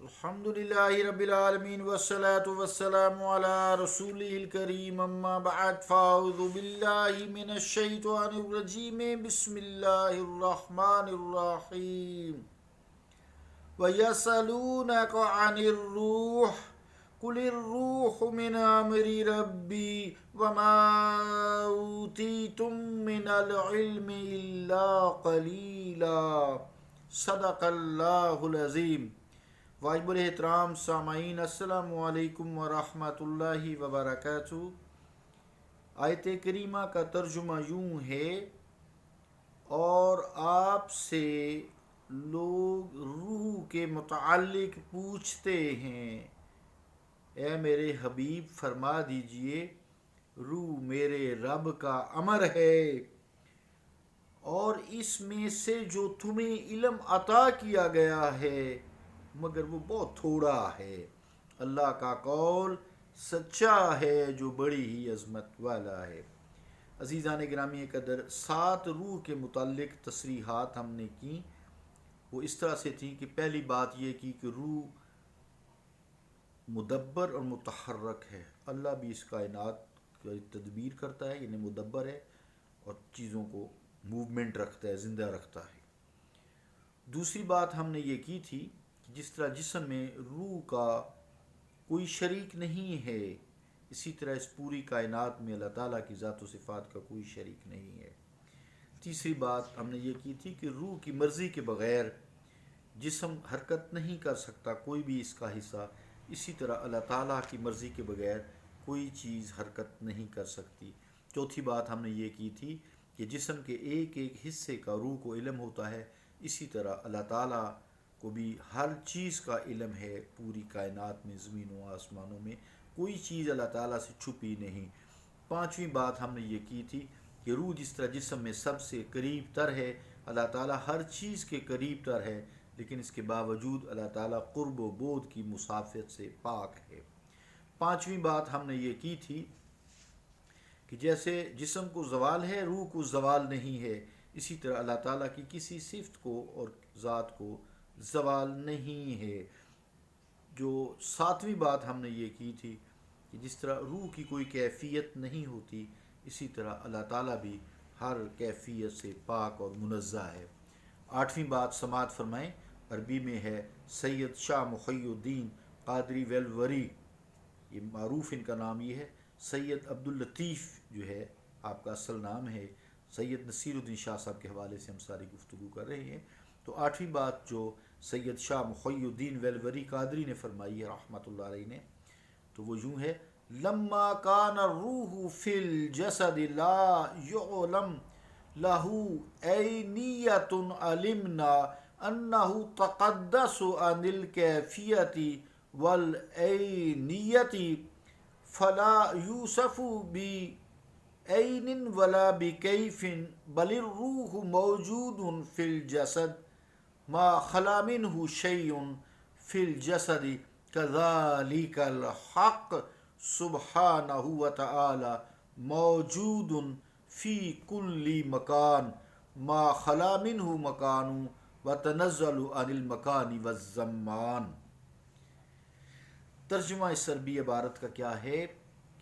الحمدللہ رب العالمین والصلاة والسلام علی رسولہ الکریم اما بعد فاعوذ باللہ من الشیطان الرجیم بسم اللہ الرحمن الرحیم وَيَسْأَلُونَكَ عَنِ الرُّوحِ قُلِ الرُّوحُ مِنْ أَمْرِ رَبِّي وَمَا أُوتِيتُم مِّنَ الْعِلْمِ إِلَّا قَلِيلًا صدق اللہ العظیم۔ واجب الاحترام سامعین، السلام علیکم ورحمۃ اللہ وبرکاتہ۔ آیت کریمہ کا ترجمہ یوں ہے: اور آپ سے لوگ روح کے متعلق پوچھتے ہیں، اے میرے حبیب فرما دیجئے روح میرے رب کا امر ہے، اور اس میں سے جو تمہیں علم عطا کیا گیا ہے مگر وہ بہت تھوڑا ہے۔ اللہ کا قول سچا ہے جو بڑی ہی عظمت والا ہے۔ عزیزان گرامی قدر، 7 روح کے متعلق تصریحات ہم نے کی۔ وہ اس طرح سے تھی کہ پہلی بات یہ کی کہ روح مدبر اور متحرک ہے، اللہ بھی اس کائنات کی تدبیر کرتا ہے، یعنی مدبر ہے اور چیزوں کو موومنٹ رکھتا ہے، زندہ رکھتا ہے۔ دوسری بات ہم نے یہ کی تھی کہ جس طرح جسم میں روح کا کوئی شریک نہیں ہے، اسی طرح اس پوری کائنات میں اللہ تعالیٰ کی ذات و صفات کا کوئی شریک نہیں ہے۔ تیسری بات ہم نے یہ کی تھی کہ روح کی مرضی کے بغیر جسم حرکت نہیں کر سکتا، کوئی بھی اس کا حصہ، اسی طرح اللہ تعالیٰ کی مرضی کے بغیر کوئی چیز حرکت نہیں کر سکتی۔ چوتھی بات ہم نے یہ کی تھی کہ جسم کے ایک ایک حصے کا روح کو علم ہوتا ہے، اسی طرح اللہ تعالیٰ کو بھی ہر چیز کا علم ہے۔ پوری کائنات میں، زمین و آسمانوں میں کوئی چیز اللہ تعالیٰ سے چھپی نہیں۔ پانچویں بات ہم نے یہ کی تھی کہ روح جس طرح جسم میں سب سے قریب تر ہے، اللہ تعالیٰ ہر چیز کے قریب تر ہے، لیکن اس کے باوجود اللہ تعالیٰ قرب و بعد کی مسافت سے پاک ہے۔ پانچویں بات ہم نے یہ کی تھی کہ جیسے جسم کو زوال ہے، روح کو زوال نہیں ہے، اسی طرح اللہ تعالیٰ کی کسی صفت کو اور ذات کو زوال نہیں ہے۔ جو 7ویں بات ہم نے یہ کی تھی کہ جس طرح روح کی کوئی کیفیت نہیں ہوتی، اسی طرح اللہ تعالیٰ بھی ہر کیفیت سے پاک اور منزہ ہے۔ 8ویں بات سماعت فرمائیں، عربی میں ہے سید شاہ محی الدین قادری ویلوری، یہ معروف ان کا نام یہ ہے۔ سید عبداللطیف جو ہے آپ کا اصل نام ہے، سید نصیر الدین شاہ صاحب کے حوالے سے ہم ساری گفتگو کر رہے ہیں۔ تو 8ویں بات جو سید شاہ محی الدین ویلوری قادری نے فرمائی ہے رحمۃ اللہ علیہ نے، تو وہ یوں ہے: لما کان الروح فی الجسد لا یعلم لہ عینیۃ علمنا انہ تقدس عن الکیفیۃ والعینیۃ فلا یوصف بعین ولا بکیف بل الروح موجود فی الجسد ما خلا منہ شیء فی الجسد کذالک الحق سبحانہ وتعالی موجود فی کل مکان ما خلا منہ مکان وتنزل عن المکان والزمان۔ ترجمہ اس عربی عبارت کا کیا ہے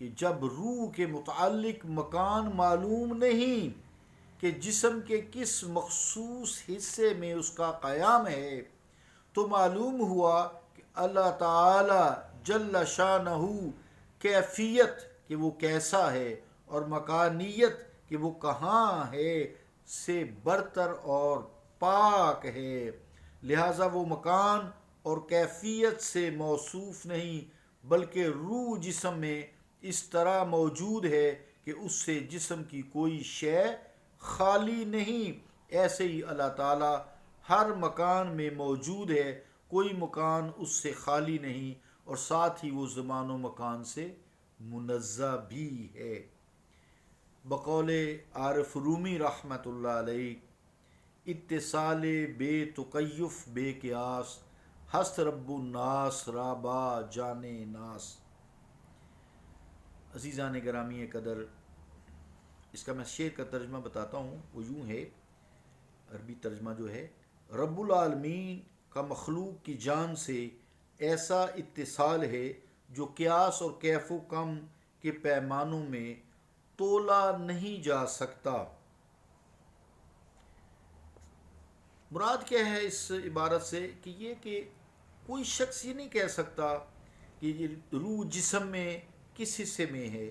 کہ جب روح کے متعلق مکان معلوم نہیں کہ جسم کے کس مخصوص حصے میں اس کا قیام ہے، تو معلوم ہوا کہ اللہ تعالی جل شانہ کیفیت کہ وہ کیسا ہے اور مکانیت کہ وہ کہاں ہے سے برتر اور پاک ہے، لہذا وہ مکان اور کیفیت سے موصوف نہیں، بلکہ روح جسم میں اس طرح موجود ہے کہ اس سے جسم کی کوئی شے خالی نہیں۔ ایسے ہی اللہ تعالیٰ ہر مکان میں موجود ہے، کوئی مکان اس سے خالی نہیں، اور ساتھ ہی وہ زمان و مکان سے منزہ بھی ہے۔ بقول عارف رومی رحمۃ اللہ علیہ: اتصال بے تکیف بے قیاس، ہست رب الناس رابا جان ناس۔ عزیزان گرامی قدر، اس کا میں شعر کا ترجمہ بتاتا ہوں، وہ یوں ہے، عربی ترجمہ جو ہے: رب العالمین کا مخلوق کی جان سے ایسا اتصال ہے جو قیاس اور کیف و کم کے پیمانوں میں تولا نہیں جا سکتا۔ مراد کیا ہے اس عبارت سے کہ یہ کہ کوئی شخص یہ نہیں کہہ سکتا کہ یہ روح جسم میں کس حصے میں ہے،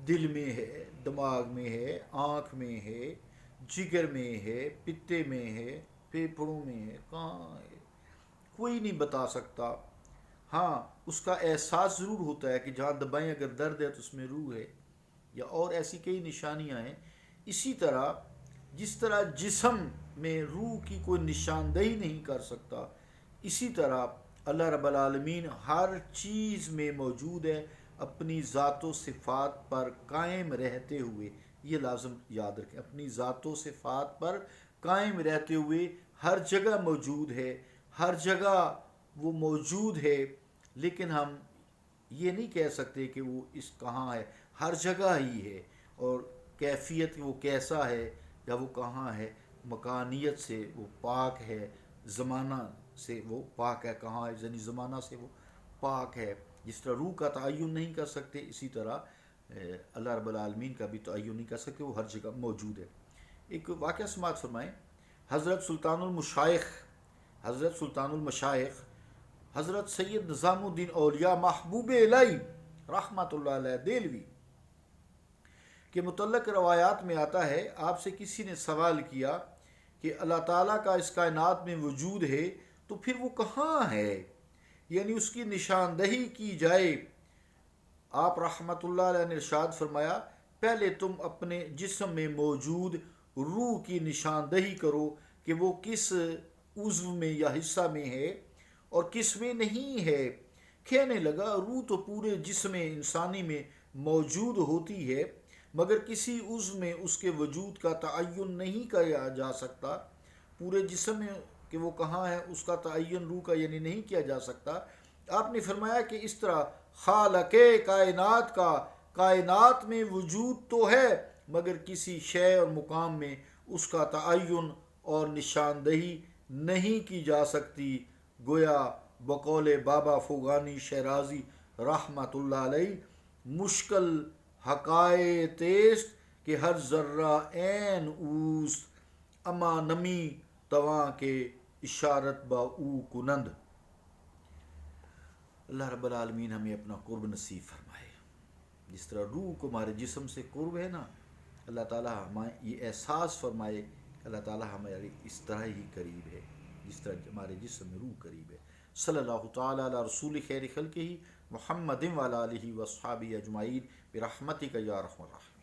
دل میں ہے، دماغ میں ہے، آنکھ میں ہے، جگر میں ہے، پتے میں ہے، پھیپھڑوں میں ہے، کہاں ہے، کوئی نہیں بتا سکتا۔ ہاں اس کا احساس ضرور ہوتا ہے کہ جہاں دبائیں اگر درد ہے تو اس میں روح ہے، یا اور ایسی کئی نشانیاں ہیں۔ اسی طرح جس طرح جسم میں روح کی کوئی نشاندہی نہیں کر سکتا، اسی طرح اللہ رب العالمین ہر چیز میں موجود ہے، اپنی ذات و صفات پر قائم رہتے ہوئے۔ یہ لازم یاد رکھیں، اپنی ذات و صفات پر قائم رہتے ہوئے ہر جگہ موجود ہے، ہر جگہ وہ موجود ہے، لیکن ہم یہ نہیں کہہ سکتے کہ وہ اس کہاں ہے، ہر جگہ ہی ہے۔ اور کیفیت وہ کیسا ہے یا وہ کہاں ہے، مکانیت سے وہ پاک ہے، زمانہ سے وہ پاک ہے، کہاں ہے یعنی زمانہ سے وہ پاک ہے۔ جس طرح روح کا تعین نہیں کر سکتے، اسی طرح اللہ رب العالمین کا بھی تعین نہیں کر سکتے، وہ ہر جگہ موجود ہے۔ ایک واقعہ سماعت فرمائیں، حضرت سلطان المشائخ حضرت سید نظام الدین اولیاء محبوب الہی رحمۃ اللہ علیہ دہلوی کے متعلق روایات میں آتا ہے، آپ سے کسی نے سوال کیا کہ اللہ تعالیٰ کا اس کائنات میں وجود ہے تو پھر وہ کہاں ہے، یعنی اس کی نشاندہی کی جائے۔ آپ رحمۃ اللہ علیہ نے ارشاد فرمایا، پہلے تم اپنے جسم میں موجود روح کی نشاندہی کرو کہ وہ کس عضو میں یا حصہ میں ہے اور کس میں نہیں ہے۔ کہنے لگا، روح تو پورے جسم انسانی میں موجود ہوتی ہے، مگر کسی عضو میں اس کے وجود کا تعین نہیں کیا جا سکتا۔ پورے جسم میں کہ وہ کہاں ہے اس کا تعین روح کا یعنی نہیں کیا جا سکتا۔ آپ نے فرمایا کہ اس طرح خالق کائنات کا کائنات میں وجود تو ہے، مگر کسی شے اور مقام میں اس کا تعین اور نشاندہی نہیں کی جا سکتی۔ گویا بقول بابا فغانی شیرازی رحمۃ اللہ علیہ، مشکل حقائق است کہ ہر ذرہ عین اوست، اما نمی تواں کے اشارت با او کنند۔ اللہ رب العالمین ہمیں اپنا قرب نصیب فرمائے۔ جس طرح روح کو ہمارے جسم سے قرب ہے نا، اللہ تعالیٰ ہمیں یہ احساس فرمائے کہ اللہ تعالیٰ ہمارے اس طرح ہی قریب ہے جس طرح ہمارے جسم میں روح قریب ہے۔ صلی اللہ تعالیٰ علی رسول خیر خلقہ محمد وعلی آلہ واصحابہ اجمعین برحمتک یا ارحم الراحمین۔